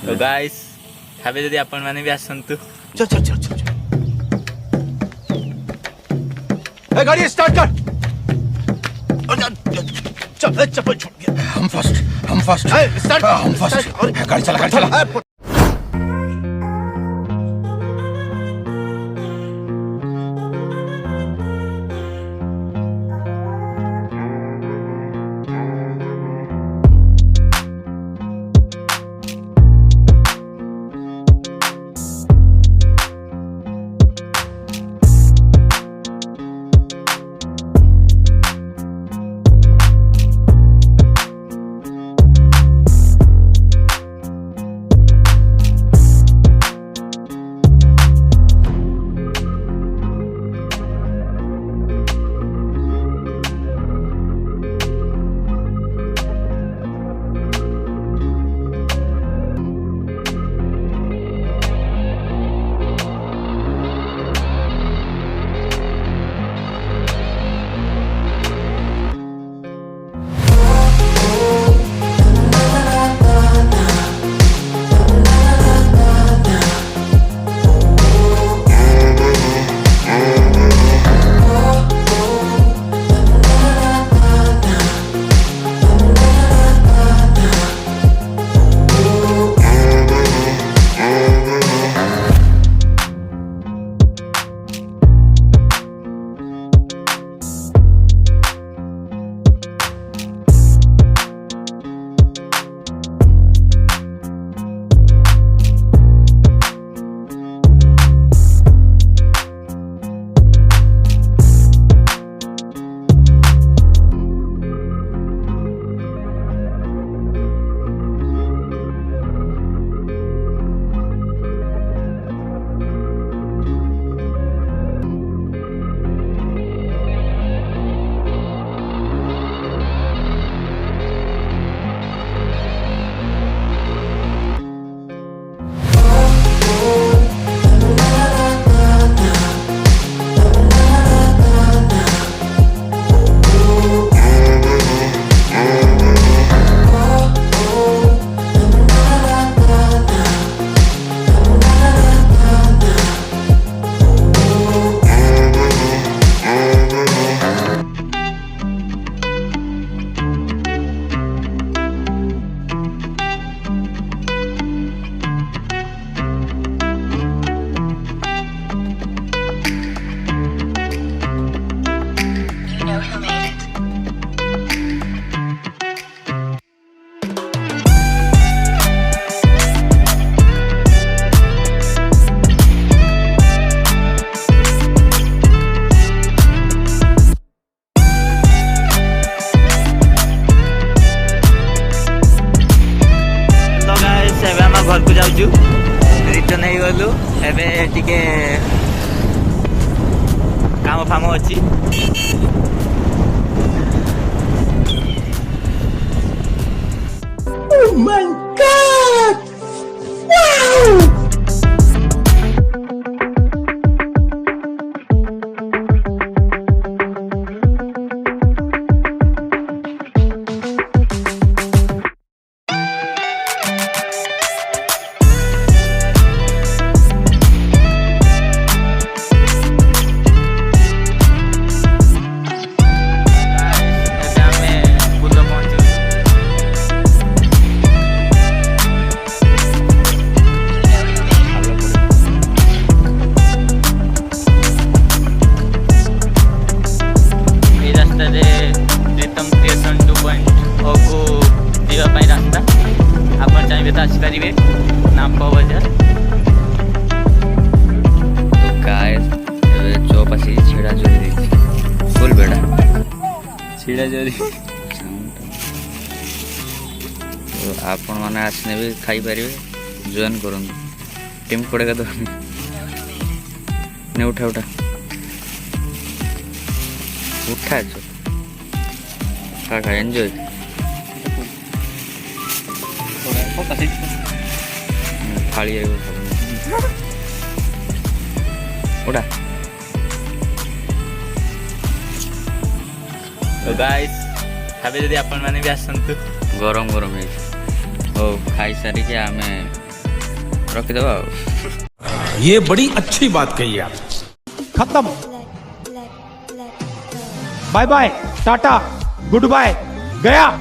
तो गाइस खाबे जदी आपण माने भी आसंतु चल चल चल चल ए गाड़ी स्टार्ट कर चल चप्पल छूट गया हम फर्स्ट स्टार्ट हम फर्स्ट गाड़ी चला घर को जाऊँ रिटर्न हो गलु एवं टिके काम फाम अच्छी Oh my God! Wow! Pritam station 2.0 को जीवाई रास्ता आप चाहिए तो आसपारे नाम बजार तो गाय चौप आस छिड़ा जोरी फुल बेड़ा छिड़ा जोरी तो आपण मैंने आसने भी खाई पारे जॉइन कर टीम पड़ेगा तो नहीं उठा उठा उठा जो खा एंजॉय थाली उड़ा तो गाइस खाबे जदी आपण माने भी आसंतु गरम गरम है ओ खाई सारी के आमे रखिदेव। ये बड़ी अच्छी बात कही आप। खत्म। Bye bye, tata, good bye, गया।